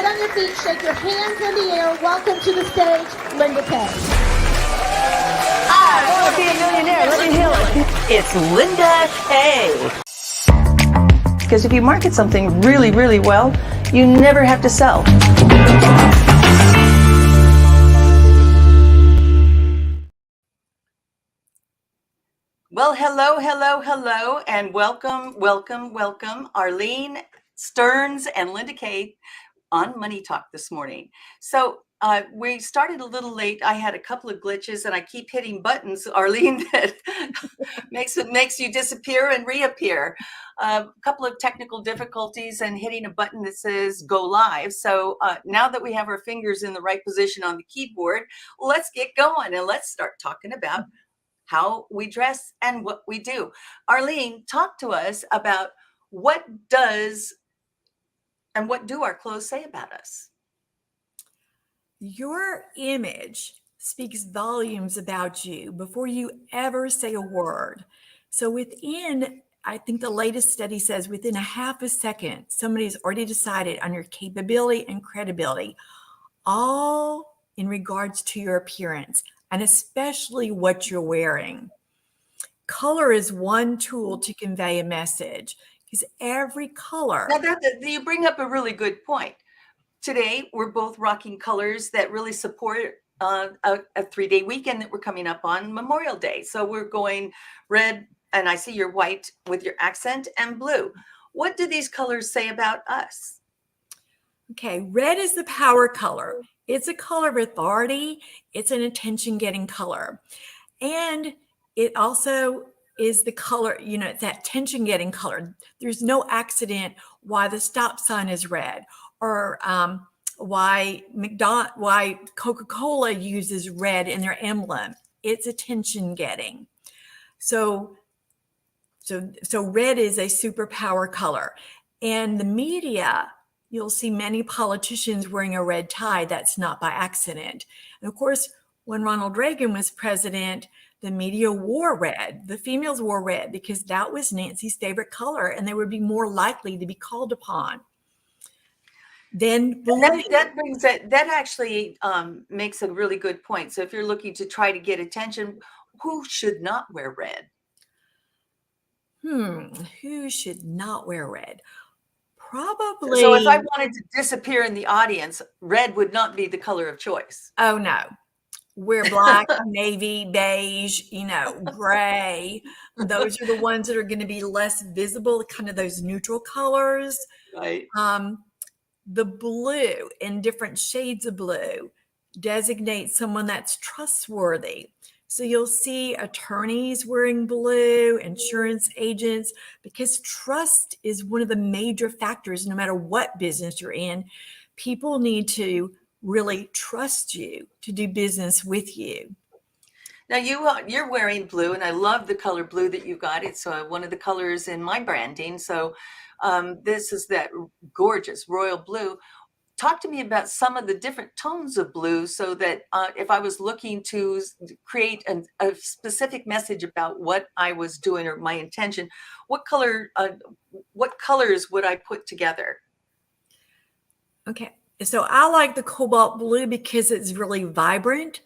on your feet, shake your hands in the air. Welcome to the stage, Linda Kaye. I want to be a millionaire. Let me hear it. It's Linda Kaye. Because if you market something really, really well, you never have to sell. Well, hello, and welcome, Arlene Stearns and Linda Kaye on Money Talk this morning. So we started a little late. I had a couple of glitches, and I keep hitting buttons, Arlene, that makes you disappear and reappear. A couple of technical difficulties and hitting a button that says go live. So now that we have our fingers in the right position on the keyboard, let's get going and let's start talking about how we dress and what we do. Arlene, talk to us about what do our clothes say about us? Your image speaks volumes about you before you ever say a word. So I think the latest study says within a half a second, somebody's already decided on your capability and credibility, all in regards to your appearance and especially what you're wearing. Color is one tool to convey a message because every color. Now you bring up a really good point. Today, we're both rocking colors that really support a 3-day weekend that we're coming up on Memorial Day. So we're going red, and I see your white with your accent, and blue. What do these colors say about us? Okay, red is the power color. It's a color of authority. It's an attention-getting color. And it also is the color, it's that attention-getting color. There's no accident why the stop sign is red or why Coca-Cola uses red in their emblem. It's attention-getting. So red is a superpower color. And the media, you'll see many politicians wearing a red tie. That's not by accident. And of course, when Ronald Reagan was president, the media wore red. The females wore red because that was Nancy's favorite color, and they would be more likely to be called upon. Then that actually makes a really good point. So if you're looking to try to get attention, who should not wear red? Who should not wear red? Probably. So if I wanted to disappear in the audience, red would not be the color of choice. Oh, no. Wear black, navy, beige, gray. Those are the ones that are going to be less visible, kind of those neutral colors. Right. The blue in different shades of blue designates someone that's trustworthy. So you'll see attorneys wearing blue, insurance agents, because trust is one of the major factors. No matter what business you're in, people need to really trust you to do business with you. Now you're wearing blue, and I love the color blue that you got. It's one of the colors in my branding. So this is that gorgeous royal blue. Talk to me about some of the different tones of blue so that if I was looking to create a specific message about what I was doing or my intention, what colors would I put together? Okay, so I like the cobalt blue because it's really vibrant,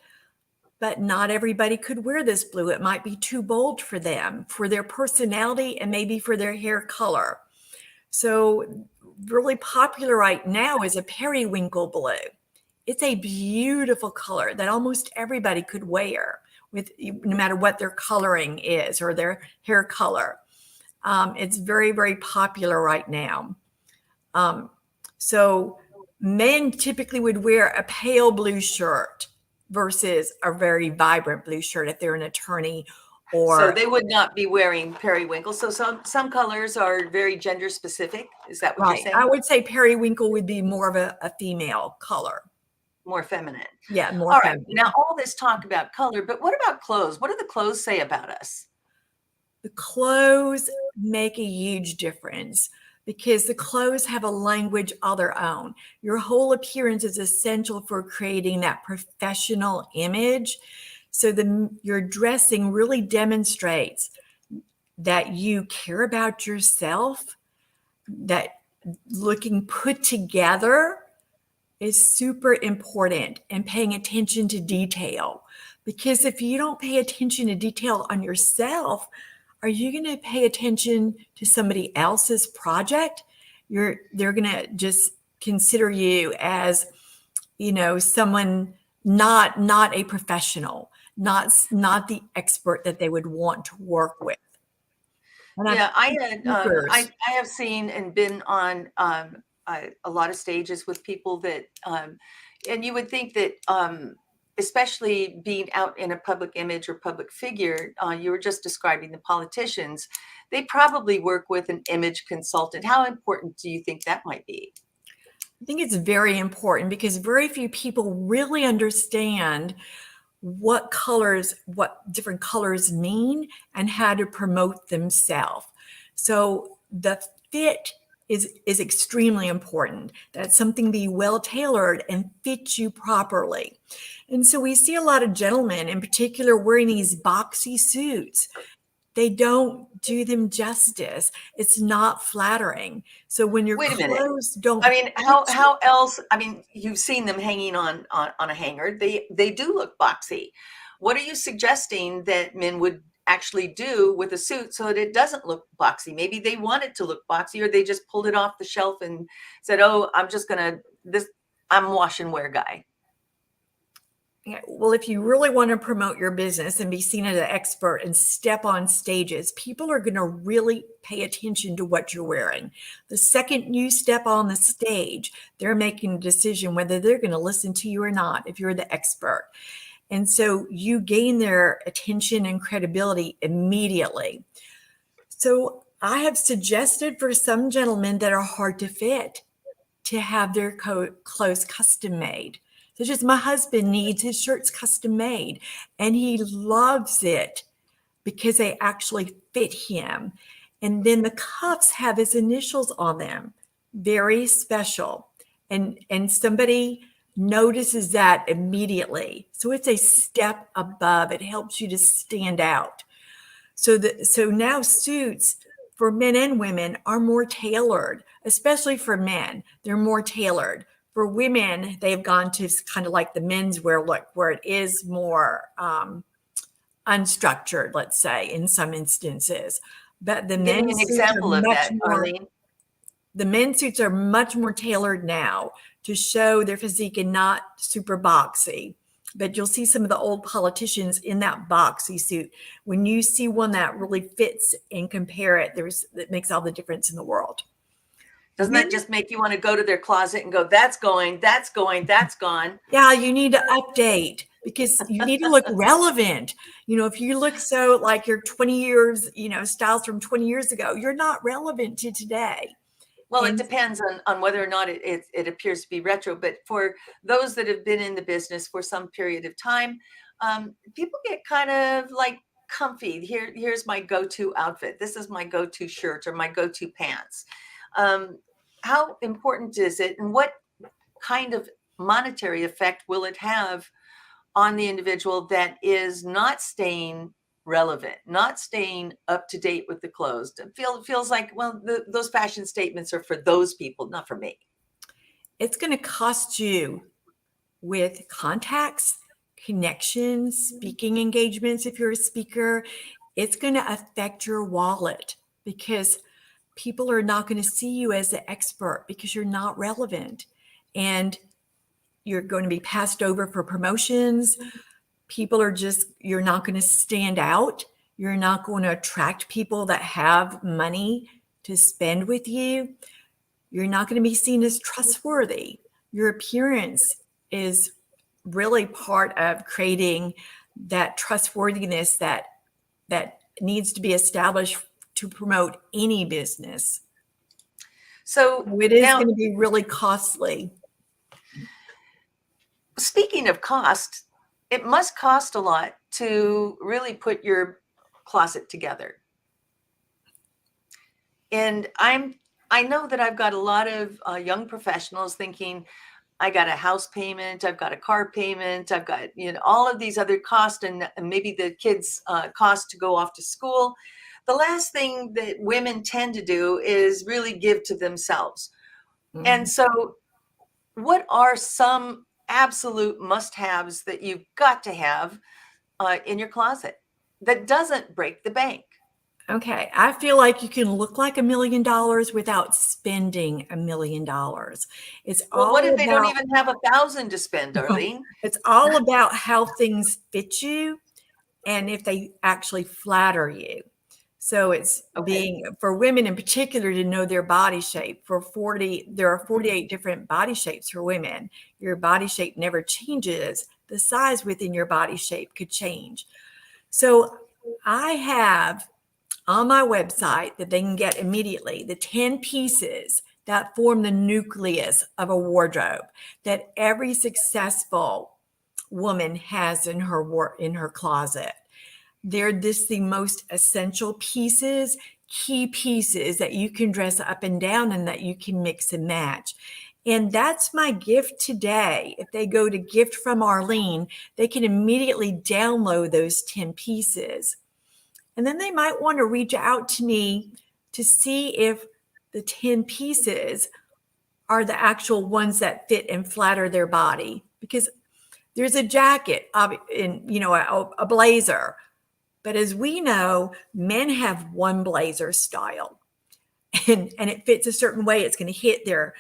but not everybody could wear this blue. It might be too bold for them, for their personality, and maybe for their hair color. So really popular right now is a periwinkle blue. It's a beautiful color that almost everybody could wear no matter what their coloring is or their hair color. It's very, very popular right now. So men typically would wear a pale blue shirt versus a very vibrant blue shirt if they're an attorney. So they would not be wearing periwinkle. So some colors are very gender specific. Is that what you're saying? I would say periwinkle would be more of a female color. More feminine. Yeah, more all feminine. Right. Now, all this talk about color, but what about clothes? What do the clothes say about us? The clothes make a huge difference because the clothes have a language of their own. Your whole appearance is essential for creating that professional image. So your dressing really demonstrates that you care about yourself, that looking put together, is super important, and paying attention to detail. Because if you don't pay attention to detail on yourself, are you going to pay attention to somebody else's project? They're going to just consider you as, someone not a professional, not the expert that they would want to work with. And Yeah, speakers. I have seen and been on a lot of stages with people that, and you would think that, especially being out in a public image or public figure, you were just describing the politicians, they probably work with an image consultant. How important do you think that might be? I think it's very important because very few people really understand what different colors mean and how to promote themselves. So the fit is extremely important. That something be well tailored and fit you properly. And so we see a lot of gentlemen in particular wearing these boxy suits. They don't do them justice. It's not flattering. So when your Wait a minute. clothes don't, I mean, how else? I mean, you've seen them hanging on a hanger. They do look boxy. What are you suggesting that men would actually do with a suit so that it doesn't look boxy? Maybe they want it to look boxy, or they just pulled it off the shelf and said, "Oh, I'm wash and wear guy." well, if you really want to promote your business and be seen as an expert and step on stages, people are going to really pay attention to what you're wearing. The second you step on the stage, they're making a decision whether they're going to listen to you or not if you're the expert. And so you gain their attention and credibility immediately. So I have suggested for some gentlemen that are hard to fit to have their clothes custom made. So just my husband needs his shirts custom made, and he loves it because they actually fit him. And then the cuffs have his initials on them, very special. And somebody notices that immediately. So it's a step above. It helps you to stand out. So now suits for men and women are more tailored, especially for men. They're more tailored. For women, they've gone to kind of like the menswear look, where it is more unstructured, let's say, in some instances. But the Give me an men's suits example are of much that, more. Arlene. The men's suits are much more tailored now to show their physique and not super boxy. But you'll see some of the old politicians in that boxy suit. When you see one that really fits and compare it, that makes all the difference in the world. Doesn't that just make you want to go to their closet and go, that's going, that's going, that's gone? Yeah, you need to update because you need to look relevant. If you look so like you're 20 years, styles from 20 years ago, you're not relevant to today. Well, it depends on whether or not it appears to be retro. But for those that have been in the business for some period of time, people get kind of like comfy. Here's my go-to outfit. This is my go-to shirt or my go-to pants. How important is it, and what kind of monetary effect will it have on the individual that is not staying relevant, not staying up to date with the clothes? It feels like, well, those fashion statements are for those people, not for me. It's going to cost you with contacts, connections, speaking engagements. If you're a speaker, it's going to affect your wallet because people are not going to see you as an expert because you're not relevant, and you're going to be passed over for promotions. You're not going to stand out. You're not going to attract people that have money to spend with you. You're not going to be seen as trustworthy. Your appearance is really part of creating that trustworthiness that needs to be established to promote any business. So it is going to be really costly. Speaking of cost, it must cost a lot to really put your closet together. And I know that I've got a lot of young professionals thinking, I got a house payment, I've got a car payment, I've got all of these other costs, and maybe the kids' cost to go off to school. The last thing that women tend to do is really give to themselves. Mm-hmm. And so what are some absolute must-haves that you've got to have in your closet that doesn't break the bank? Okay, I feel like you can look like $1 million without spending $1 million. It's Well, what all if they don't about even have 1,000 to spend, Arlene? it's all about how things fit you and if they actually flatter you. So it's Okay. being for women in particular to know their body shape. There are 48 different body shapes for women. Your body shape never changes. The size within your body shape could change. So I have on my website that they can get immediately the 10 pieces that form the nucleus of a wardrobe that every successful woman has in her closet. They're the most essential pieces, key pieces that you can dress up and down and that you can mix and match. And that's my gift today. If they go to Gift from Arlene, they can immediately download those 10 pieces. And then they might want to reach out to me to see if the 10 pieces are the actual ones that fit and flatter their body. Because there's a jacket, a blazer. But as we know, men have one blazer style. And it fits a certain way. It's going to hit their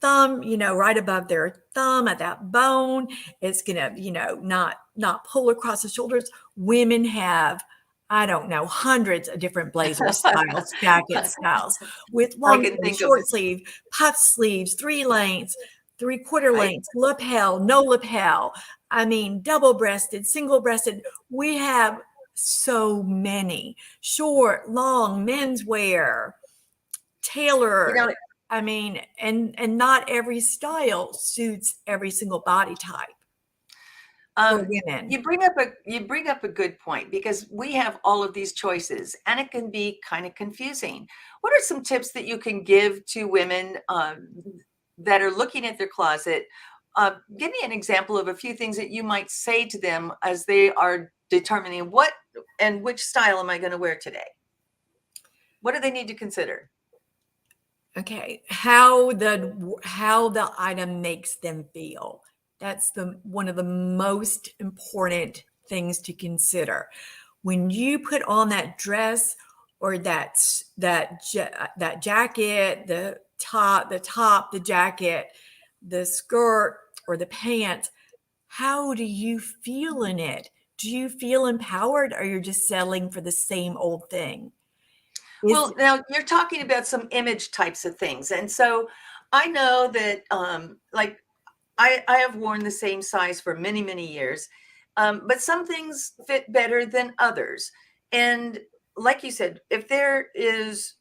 thumb, right above their thumb at that bone. It's going to, not pull across the shoulders. Women have, I don't know, hundreds of different blazer styles, jacket styles with I long can sleeve, think of short sleeve, puff sleeves, 3 lengths, 3/4 right. lengths, lapel, no lapel. I mean, double breasted, single breasted. We have so many short, long, menswear, You know, tailored. I mean, and not every style suits every single body type for um, women. you bring up a good point because we have all of these choices, and it can be kind of confusing. What are some tips that you can give to women that are looking at their closet? Give me an example of a few things that you might say to them as they are determining what and which style am I going to wear today? What do they need to consider? Okay, how the item makes them feel. That's the one of the most important things to consider. When you put on that dress or that jacket, the jacket, the skirt or the pants, how do you feel in it? Do you feel empowered or you're just settling for the same old thing? Is Well, now you're talking about some image types of things. And so I know that, like, I have worn the same size for many, many years, but some things fit better than others. And like you said, if there is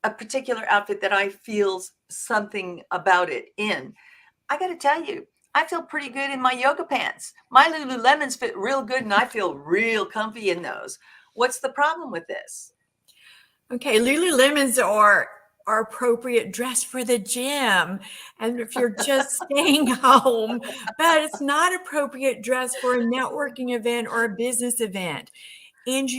a particular outfit that I feel something about it in, I got to tell you, I feel pretty good in my yoga pants. My Lululemons fit real good and I feel real comfy in those. What's the problem with this? Okay, Lululemons are appropriate dress for the gym, and if you're just staying home, but it's not appropriate dress for a networking event or a business event. And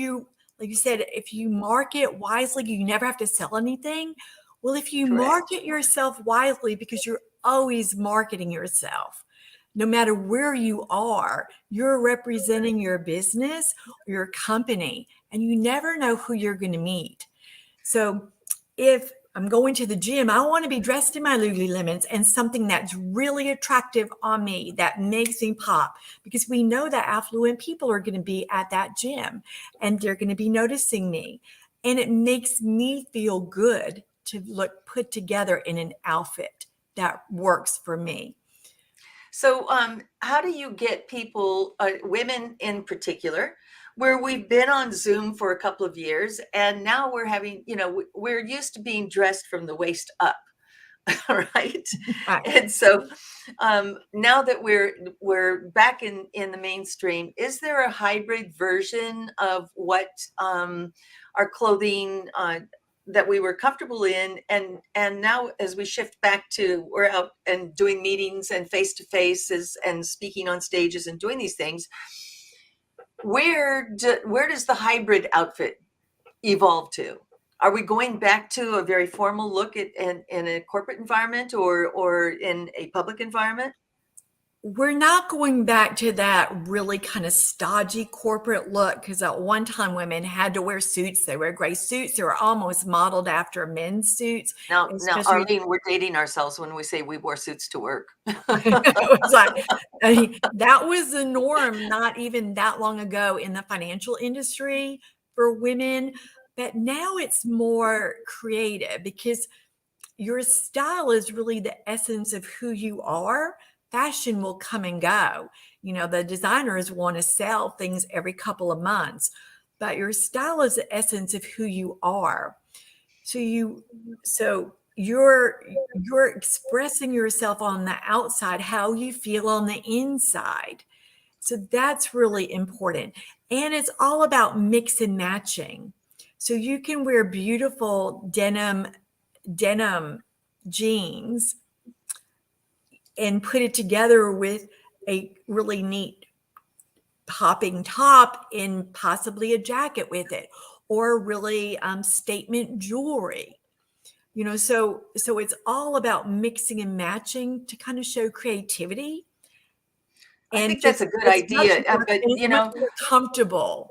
like you said, if you market wisely, you never have to sell anything. Well, if you Correct. market yourself wisely, because you're always marketing yourself, no matter where you are, you're representing your business or your company, and you never know who you're going to meet. So if I'm going to the gym, I want to be dressed in my Lululemons and something that's really attractive on me that makes me pop, because we know that affluent people are going to be at that gym and they're going to be noticing me. And it makes me feel good to look put together in an outfit that works for me. So, how do you get people, women in particular, where we've been on Zoom for a couple of years and now we're having, we're used to being dressed from the waist up, right? Right. And so, now that we're back in the mainstream, is there a hybrid version of what our clothing that we were comfortable in, and now as we shift back to we're out and doing meetings and face to faces and speaking on stages and doing these things, where does the hybrid outfit evolve to? are we going back to a very formal look at in a corporate environment or in a public environment? We're not going back to that really kind of stodgy corporate look, because at one time women had to wear suits. They wear gray suits. They were almost modeled after men's suits. Now, Especially, Arlene, we're dating ourselves when we say we wore suits to work. it was like, I mean, that was the norm not even that long ago in the financial industry for women. But now it's more creative, because your style is really the essence of who you are. Fashion will come and go. You know, the designers want to sell things every couple of months, but your style is the essence of who you are. So you're expressing yourself on the outside, how you feel on the inside. So that's really important. And it's all about mix and matching. So you can wear beautiful denim jeans and put it together with a really neat popping top and possibly a jacket with it, or really statement jewelry. You know, so it's all about mixing and matching to kind of show creativity. I And think that's a good it's much idea, more, but and it's much more comfortable,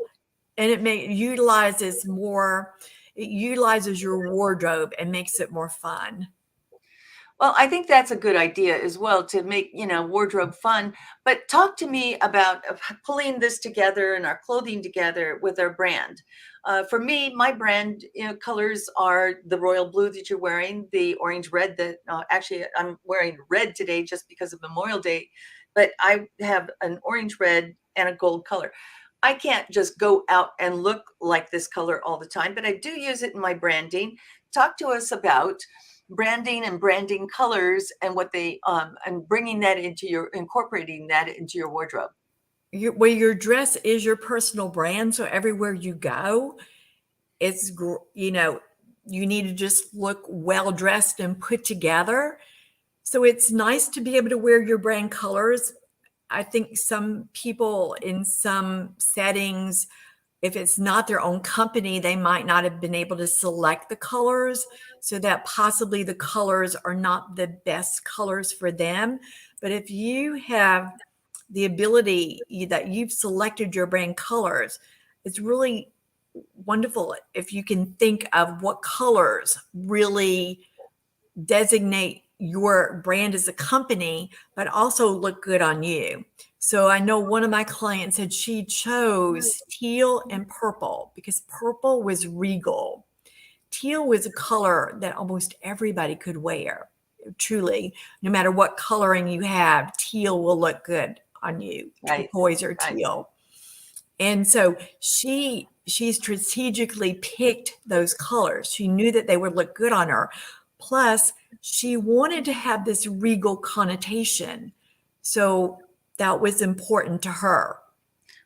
and it utilizes your wardrobe and makes it more fun. well, I think that's a good idea as well, to make, wardrobe fun. But talk to me about pulling this together and our clothing together with our brand. For me, my brand, colors are the royal blue that you're wearing, the orange red that actually I'm wearing red today just because of Memorial Day, but I have an orange red and a gold color. I can't just go out and look like this color all the time, but I do use it in my branding. Talk to us about branding and branding colors and what they and bringing that incorporating that into your wardrobe. Your dress is your personal brand, so everywhere you go, it's you need to just look well dressed and put together. So it's nice to be able to wear your brand colors. I think some people in some settings, if it's not their own company, they might not have been able to select the colors, so that possibly the colors are not the best colors for them. But if you have the ability that you've selected your brand colors, it's really wonderful if you can think of what colors really designate your brand as a company, but also look good on you. So I know one of my clients said she chose teal and purple because purple was regal. Teal was a color that almost everybody could wear. Truly, no matter what coloring you have, teal will look good on you, Right. turquoise or Right. teal. And so she strategically picked those colors. She knew that they would look good on her. Plus, she wanted to have this regal connotation. So that was important to her.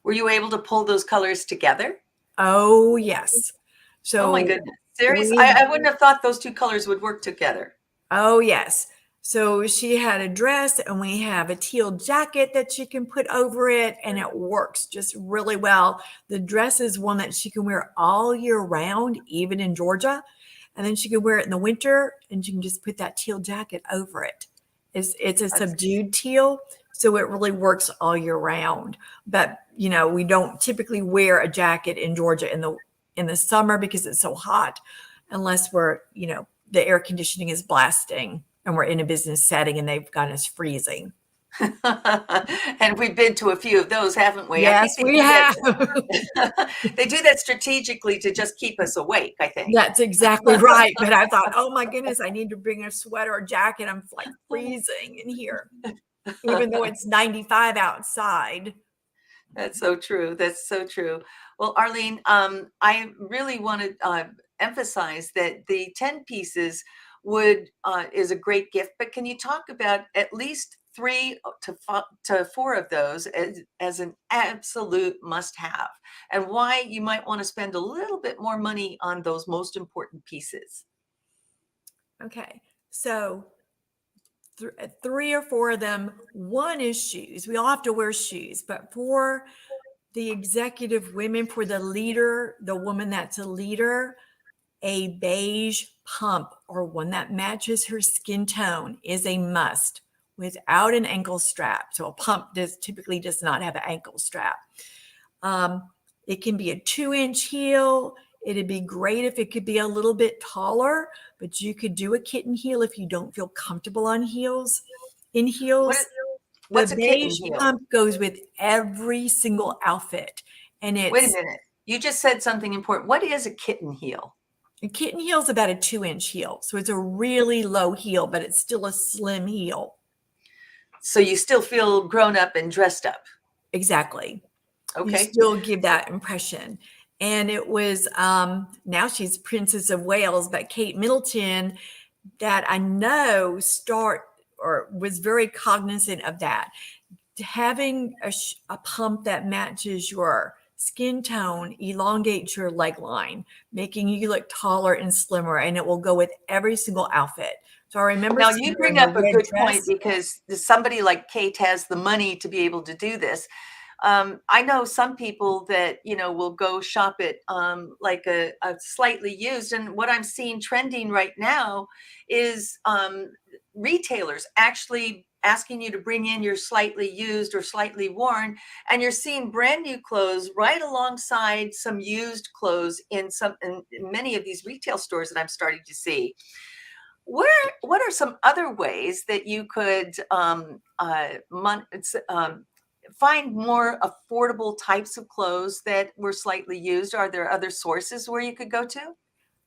Were you able to pull those colors together? Oh, yes. Oh my So goodness. Seriously, we, I wouldn't have thought those two colors would work together. oh, yes. So she had a dress, and we have a teal jacket that she can put over it, and it works just really well. The dress is one that she can wear all year round, even in Georgia. And then she can wear it in the winter, and she can just put that teal jacket over it. It's a subdued teal, so it really works all year round. But, we don't typically wear a jacket in Georgia in the summer because it's so hot, unless we're, the air conditioning is blasting and we're in a business setting and they've got us freezing. And we've been to a few of those, haven't we? Yes, I think we have. they do that strategically to just keep us awake, I think. That's exactly right. But I thought, oh my goodness, I need to bring a sweater or jacket. I'm like freezing in here, even though it's 95 outside. That's so true. That's so true. Well, Arlene, I really want to emphasize that the 10 pieces is a great gift, but can you talk about at least 3 to 4 of those as an absolute must-have, and why you might want to spend a little bit more money on those most important pieces? Okay, so 3 or 4 of them. One is shoes. We all have to wear shoes, but for the executive women, for the leader, the woman that's a leader, a beige pump or one that matches her skin tone is a must without an ankle strap. So a pump typically does not have an ankle strap. It can be a 2-inch heel. It'd be great if it could be a little bit taller, but you could do a kitten heel if you don't feel comfortable on heels. In heels, What's the a kitten beige heel? pump goes with every single outfit. And Wait a it's minute. You just said something important. What is a kitten heel? a kitten heel is about a 2-inch heel. So it's a really low heel, but it's still a slim heel. So you still feel grown up and dressed up. Exactly. You Okay. still give that impression. And it was, now she's Princess of Wales, but Kate Middleton, that I know was very cognizant of that. Having a pump that matches your skin tone elongates your leg line, making you look taller and slimmer, and it will go with every single outfit. So I remember Now seeing you her bring in a up a red good dress. point, because somebody like Kate has the money to be able to do this. I know some people that, will go shop at like a slightly used. And what I'm seeing trending right now is retailers actually asking you to bring in your slightly used or slightly worn. And you're seeing brand new clothes right alongside some used clothes in many of these retail stores that I'm starting to see. What are some other ways that you could find more affordable types of clothes that were slightly used? Are there other sources where you could go to?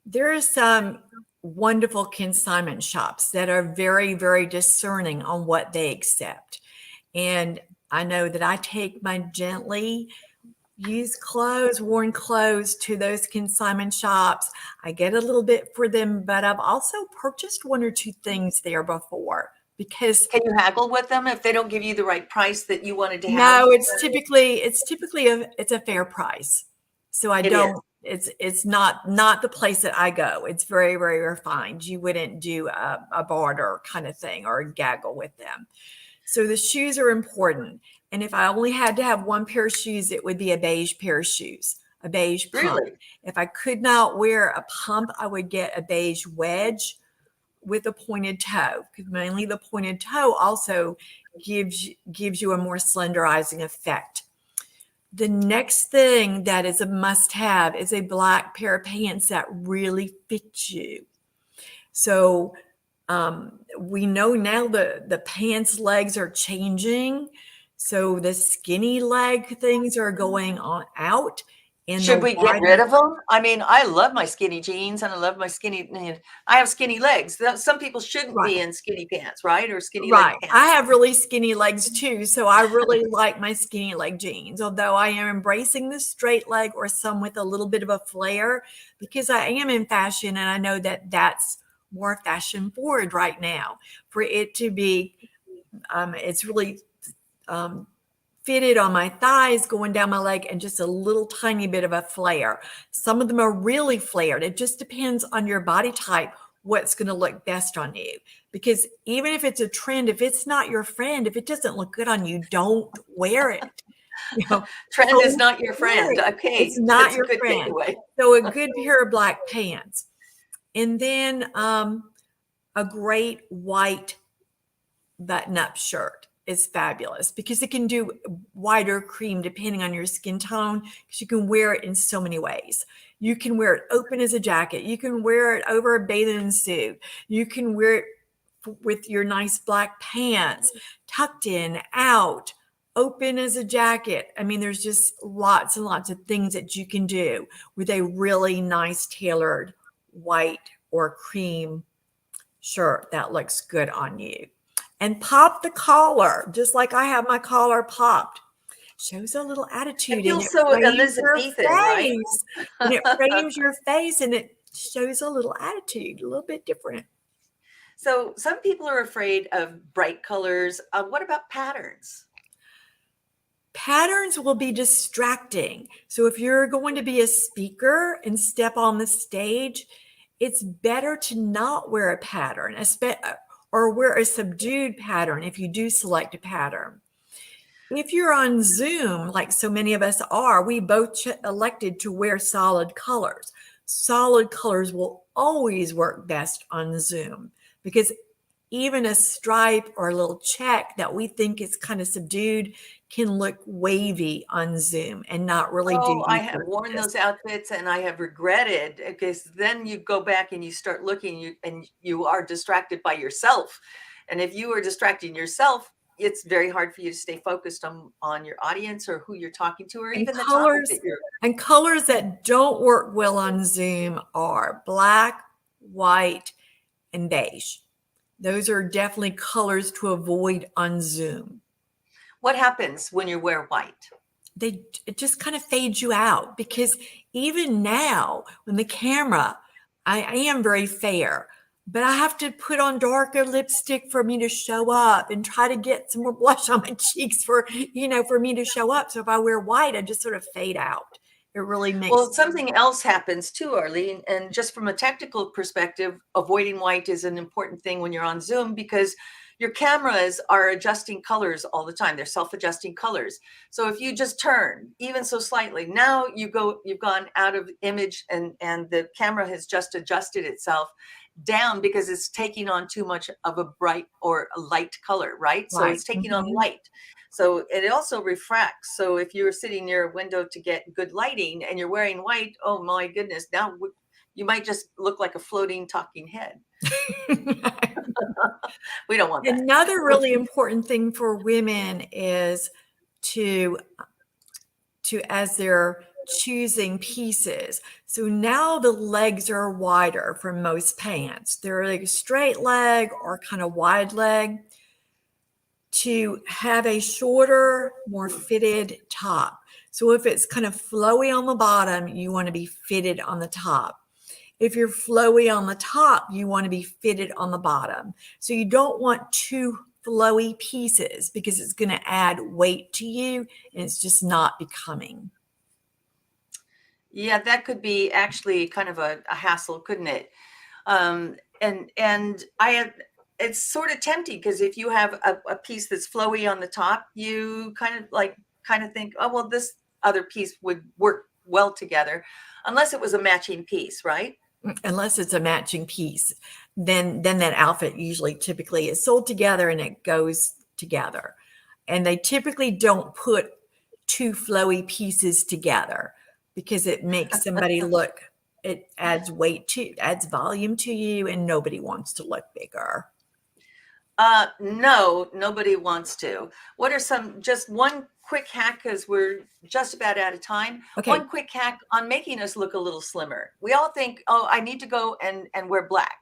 There are some wonderful consignment shops that are very, very discerning on what they accept. And I know that I take my gently used clothes, worn clothes to those consignment shops. I get a little bit for them, but I've also purchased 1 or 2 things there before, because Can you haggle with them if they don't give you the right price that you wanted to have? no, it's typically a fair price. So I It don't, is. it's not the place that I go. It's very, very refined. You wouldn't do a barter kind of thing or a gaggle with them. So the shoes are important. And if I only had to have 1 pair of shoes, it would be a beige pair of shoes, a beige pump. Really? If I could not wear a pump, I would get a beige wedge with a pointed toe, because mainly the pointed toe also gives you a more slenderizing effect. The next thing that is a must-have is a black pair of pants that really fit you. So we know now the pants legs are changing. So the skinny leg things are going on out. And Should we get rid of them? I mean, I love my skinny jeans and I love my I have skinny legs. Some people shouldn't be in skinny pants, right? Or skinny leg pants. I have really skinny legs too. So I really like my skinny leg jeans, although I am embracing the straight leg or some with a little bit of a flare, because I am in fashion and I know that that's more fashion forward right now. For it to be, it's really fitted on my thighs, going down my leg, and just a little tiny bit of a flare. Some of them are really flared. It just depends on your body type, what's going to look best on you. Because even if it's a trend, if it's not your friend, if it doesn't look good on you, don't wear it. Trend is not your friend. Okay, it's not that's your a good friend. takeaway. So a good pair of black pants, and then a great white button-up shirt is fabulous, because it can do white or cream depending on your skin tone, because you can wear it in so many ways. You can wear it open as a jacket. You can wear it over a bathing suit. You can wear it with your nice black pants, tucked in, out, open as a jacket. I mean, there's just lots and lots of things that you can do with a really nice tailored white or cream shirt that looks good on you. And pop the collar, just like I have my collar popped. Shows a little attitude. It feels so Elizabethan, right? And it frames your face, and it shows a little attitude, a little bit different. So some people are afraid of bright colors. What about patterns? Patterns will be distracting. So if you're going to be a speaker and step on the stage, it's better to not wear a pattern, or wear a subdued pattern if you do select a pattern. If you're on Zoom, like so many of us are, we both elected to wear solid colors. solid colors will always work best on Zoom, because even a stripe or a little check that we think is kind of subdued can look wavy on Zoom and not really do Oh, I you have worn justice. those outfits and I have regretted, because then you go back and you start looking, and you are distracted by yourself. And if you are distracting yourself, it's very hard for you to stay focused on your audience or who you're talking to, or And even the topic that you're. colors that don't work well on Zoom are black, white, and beige. Those are definitely colors to avoid on Zoom. What happens when you wear white? It just kind of fades you out, because even now when the camera, I am very fair, but I have to put on darker lipstick for me to show up and try to get some more blush on my cheeks for me to show up. So if I wear white, I just sort of fade out. It really makes. Well, something else happens too, Arlene, and just from a technical perspective, avoiding white is an important thing when you're on Zoom, because your cameras are adjusting colors all the time. They're self-adjusting colors. So if you just turn even so slightly, now you've gone out of image, and the camera has just adjusted itself down because it's taking on too much of a bright or a light color, right? So Right. it's taking on light. So it also refracts. So if you're sitting near a window to get good lighting and you're wearing white, oh my goodness, now you might just look like a floating talking head. We don't want that. Another really important thing for women is to as they're choosing pieces. So now the legs are wider for most pants. They're like a straight leg or kind of wide leg, to have a shorter, more fitted top. So if it's kind of flowy on the bottom, you want to be fitted on the top. If you're flowy on the top, you want to be fitted on the bottom. So you don't want too flowy pieces, because it's going to add weight to you and it's just not becoming. Yeah, that could be actually kind of a hassle, couldn't it? And it's sort of tempting, because if you have a piece that's flowy on the top, you kind of think, oh, well, this other piece would work well together, unless it was a matching piece, right? Unless it's a matching piece, then that outfit typically is sold together and it goes together. And they typically don't put two flowy pieces together, because it makes somebody look, it adds adds volume to you, and nobody wants to look bigger. No, nobody wants to. What are just one quick hack, because we're just about out of time. Okay. One quick hack on making us look a little slimmer. We all think, oh, I need to go and wear black.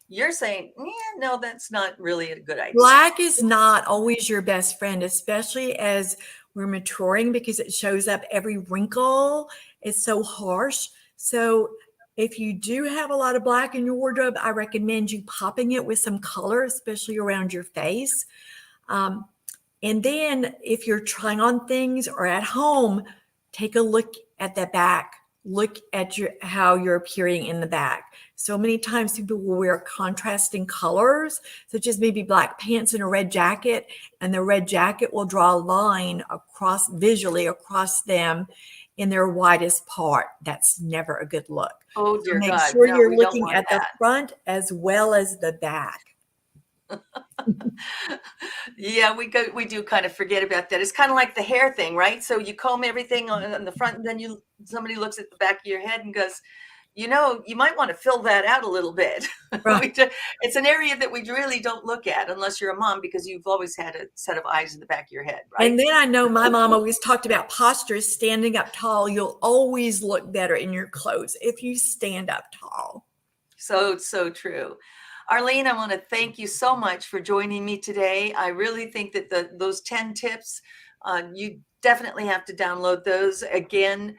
You're saying, yeah, no, that's not really a good idea. Black is not always your best friend, especially as we're maturing, because it shows up every wrinkle. It's so harsh. So if you do have a lot of black in your wardrobe, I recommend you popping it with some color, especially around your face. And then if you're trying on things or at home, take a look at the back. Look at how you're appearing in the back. So many times people will wear contrasting colors, such as maybe black pants and a red jacket, and the red jacket will draw a line visually across them in their widest part. That's never a good look. Oh, dear Make God. sure No, you're we don't looking want at the that. front as well as the back. Yeah, we do kind of forget about that. It's kind of like the hair thing, right? So you comb everything on the front, and then somebody looks at the back of your head and goes, you might want to fill that out a little bit. Right. It's an area that we really don't look at unless you're a mom, because you've always had a set of eyes in the back of your head, right? And then I know my mom always talked about posture, standing up tall. You'll always look better in your clothes if you stand up tall. So true. Arlene, I want to thank you so much for joining me today. I really think that those 10 tips, you definitely have to download those. Again,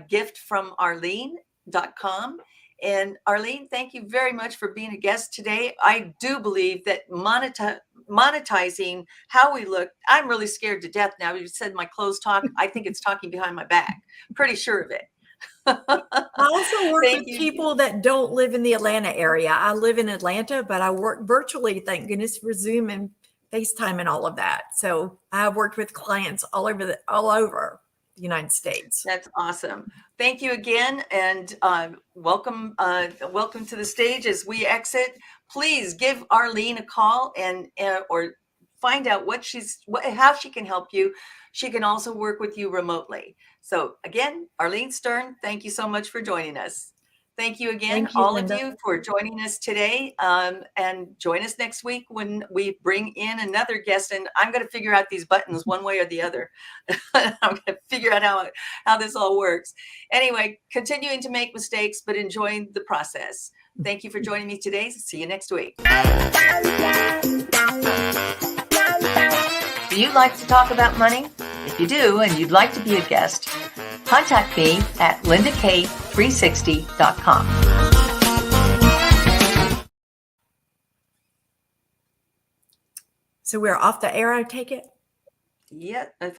gift from Arlene.com. And Arlene, thank you very much for being a guest today. I do believe that monetizing how we look, I'm really scared to death now. You said my clothes talk. I think it's talking behind my back. Pretty sure of it. I also work with people that don't live in the Atlanta area. I live in Atlanta, but I work virtually, thank goodness for Zoom and FaceTime and all of that. So I've worked with clients all over. the United States. That's awesome. Thank you again, and welcome to the stage as we exit. Please give Arlene a call and or find out how she can help you. She can also work with you remotely. So again, Arlene Stern, thank you so much for joining us. Thank you again, Thank you, all Linda. of you, for joining us today. And join us next week when we bring in another guest. And I'm going to figure out these buttons one way or the other. I'm going to figure out how this all works. Anyway, continuing to make mistakes, but enjoying the process. Thank you for joining me today. See you next week. Do you like to talk about money? If you do and you'd like to be a guest, contact me at lindakay360.com. So we're off the air, I take it? Yeah.